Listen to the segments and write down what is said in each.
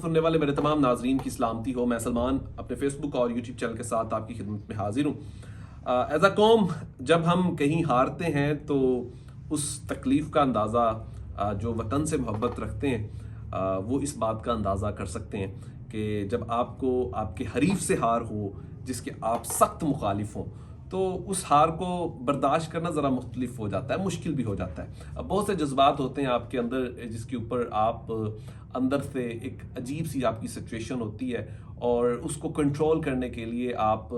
सुनने वाले मेरे तमाम नाजरीन की सलामती हो। मैं सलमान अपने फेसबुक और यूट्यूब चैनल के साथ आपकी खिदमत में हाजिर हूँ। एज अ कौम जब हम कहीं हारते हैं तो उस तकलीफ़ का अंदाज़ा जो वतन से मोहब्बत रखते हैं वो इस बात का अंदाज़ा कर सकते हैं कि जब आपको आपके हरीफ से हार हो जिसके आप सख्त मुखालिफ हों तो उस हार को बर्दाश्त करना ज़रा मुख्तलिफ हो जाता है, मुश्किल भी हो जाता है। अब बहुत से जज्बात होते हैं आपके अंदर जिसके ऊपर आप अंदर से एक अजीब सी आपकी सिचुएशन होती है और उसको कंट्रोल करने के लिए आप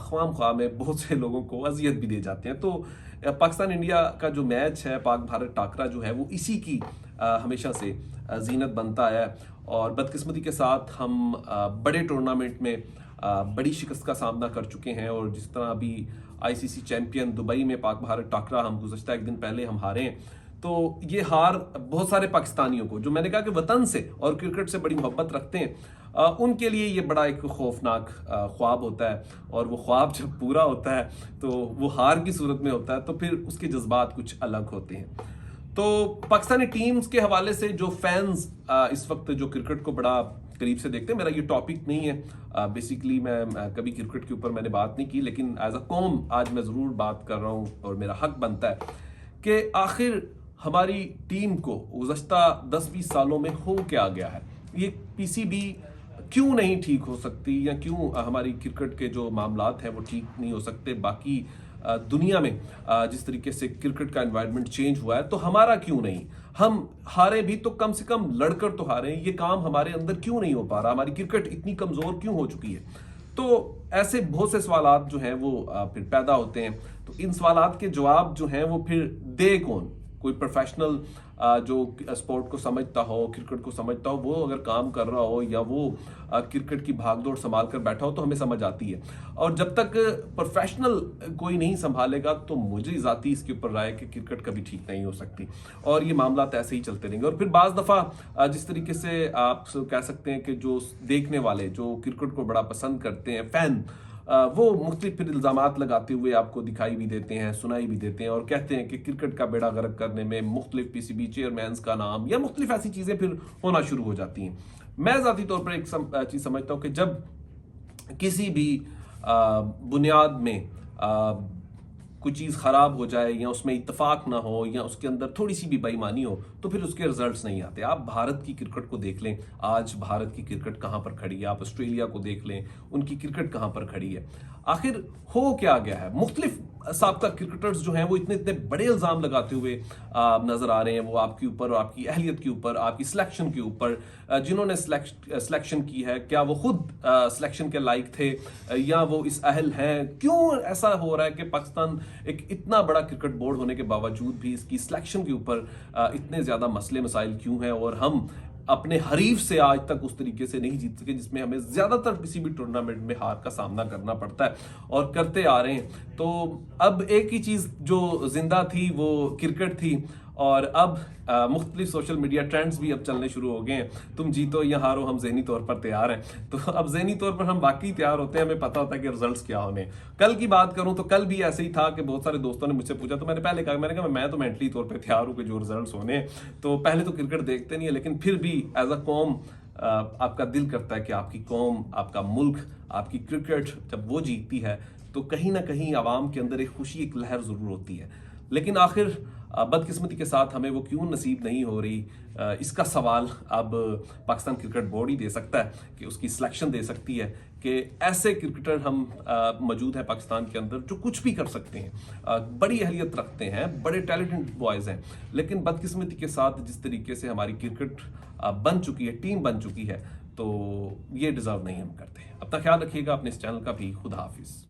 ख्वाम ख्वाह में बहुत से लोगों को अजियत भी दे जाते हैं। तो पाकिस्तान इंडिया का जो मैच है, पाक भारत टाकरा जो है वो इसी की हमेशा से जीनत बनता है और बदकिस्मती के साथ हम बड़े टूर्नामेंट में बड़ी शिकस्त का सामना कर चुके हैं। और जिस तरह अभी आईसीसी चैंपियन दुबई में पाक भारत टाकरा हम गुज़श्ता एक दिन पहले हम हारे हैं, तो ये हार बहुत सारे पाकिस्तानियों को जो मैंने कहा कि वतन से और क्रिकेट से बड़ी मोहब्बत रखते हैं उनके लिए ये बड़ा एक खौफनाक ख्वाब होता है। और वो ख्वाब जब पूरा होता है तो वो हार की सूरत में होता है तो फिर उसके जज्बात कुछ अलग होते हैं। तो पाकिस्तानी टीम्स के हवाले से जो फैंस इस वक्त जो क्रिकेट को बड़ा करीब से देखते हैं, मेरा ये टॉपिक नहीं है, बेसिकली मैं कभी क्रिकेट के ऊपर मैंने बात नहीं की, लेकिन एज अ कौम आज मैं ज़रूर बात कर रहा हूँ और मेरा हक बनता है कि आखिर हमारी टीम को गुज़श्ता 10-20 सालों में हो क्या गया है। ये पीसीबी क्यों नहीं ठीक हो सकती या क्यों हमारी क्रिकेट के जो मामलात हैं वो ठीक नहीं हो सकते। बाकी दुनिया में जिस तरीके से क्रिकेट का एनवायरनमेंट चेंज हुआ है तो हमारा क्यों नहीं, हम हारे भी तो कम से कम लड़कर तो हारे, ये काम हमारे अंदर क्यों नहीं हो पा रहा, हमारी क्रिकेट इतनी कमज़ोर क्यों हो चुकी है। तो ऐसे बहुत से सवालात जो हैं वो फिर पैदा होते हैं। तो इन सवालात के जवाब जो हैं वो फिर दे कौन, कोई प्रोफेशनल जो स्पोर्ट को समझता हो, क्रिकेट को समझता हो, वो अगर काम कर रहा हो या वो क्रिकेट की भागदौड़ संभाल कर बैठा हो तो हमें समझ आती है। और जब तक प्रोफेशनल कोई नहीं संभालेगा तो मुझे ज़ाती इसके ऊपर राय कि क्रिकेट कभी ठीक नहीं हो सकती और ये मामला ऐसे ही चलते रहेंगे। और फिर बाज़ दफ़ा जिस तरीके से आप कह सकते हैं कि जो देखने वाले जो क्रिकेट को बड़ा पसंद करते हैं फ़ैन, वो मुख्तलिफ फिर इल्ज़ामात लगाते हुए आपको दिखाई भी देते हैं, सुनाई भी देते हैं और कहते हैं कि क्रिकेट का बेड़ा गर्क करने में मुख्तलिफ पीसीबी चेयरमैन्स का नाम या मुख्तलिफ ऐसी चीज़ें फिर होना शुरू हो जाती हैं। मैं ज़ाती तौर पर एक चीज़ समझता हूँ कि जब किसी भी बुनियाद में कोई चीज़ ख़राब हो जाए या उसमें इत्तेफाक ना हो या उसके अंदर थोड़ी सी भी बेईमानी हो तो फिर उसके रिजल्ट्स नहीं आते। आप भारत की क्रिकेट को देख लें, आज भारत की क्रिकेट कहाँ पर खड़ी है, आप ऑस्ट्रेलिया को देख लें, उनकी क्रिकेट कहाँ पर खड़ी है। आखिर हो क्या गया है। मुख्तलिफ साबका क्रिकेटर्स जो हैं वो इतने इतने बड़े इल्ज़ाम लगाते हुए नज़र आ रहे हैं, वो आपके ऊपर और आपकी अहलियत के ऊपर, आपकी सिलेक्शन के ऊपर, जिन्होंने सिलेक्शन की है क्या वो खुद सिलेक्शन के लायक थे या वो इस अहल हैं। क्यों ऐसा हो रहा है कि पाकिस्तान एक इतना बड़ा क्रिकेट बोर्ड होने के बावजूद भी इसकी सिलेक्शन के ऊपर इतने ज़्यादा मसले मसाइल क्यों हैं और हम अपने हरीफ से आज तक उस तरीके से नहीं जीत सके जिसमें हमें ज़्यादातर किसी भी टूर्नामेंट में हार का सामना करना पड़ता है और करते आ रहे हैं। तो अब एक ही चीज़ जो जिंदा थी वो क्रिकेट थी और अब मुख्तलिफ सोशल मीडिया ट्रेंड्स भी अब चलने शुरू हो गए हैं। तुम जीतो या हारो हम ज़हनी तौर पर तैयार हैं। तो अब ज़हनी तौर पर हम बाकी तैयार होते हैं, हमें पता होता है कि रिजल्ट्स क्या होने। कल की बात करूं तो कल भी ऐसे ही था कि बहुत सारे दोस्तों ने मुझसे पूछा तो मैंने पहले कहा, मैंने कहा मैं तो मेंटली तौर पर तैयार हूं कि जो रिजल्ट्स होने। तो पहले तो क्रिकेट देखते नहीं है लेकिन फिर भी एज अ कौम आपका दिल करता है कि आपकी कौम, आपका मुल्क, आपकी क्रिकेट जब वो जीतती है तो कहीं ना कहीं आवाम के अंदर एक खुशी, एक लहर ज़रूर होती है। लेकिन आखिर बदकिस्मती के साथ हमें वो क्यों नसीब नहीं हो रही, इसका सवाल अब पाकिस्तान क्रिकेट बोर्ड ही दे सकता है कि उसकी सिलेक्शन दे सकती है कि ऐसे क्रिकेटर हम मौजूद है पाकिस्तान के अंदर जो कुछ भी कर सकते हैं, बड़ी अहलियत रखते हैं, बड़े टैलेंटेड बॉयज़ हैं। लेकिन बदकिस्मती के साथ जिस तरीके से हमारी क्रिकेट बन चुकी है, टीम बन चुकी है, तो ये डिज़र्व नहीं हम करते। अपना ख्याल रखिएगा, अपने इस चैनल का भी। खुदा हाफिज़।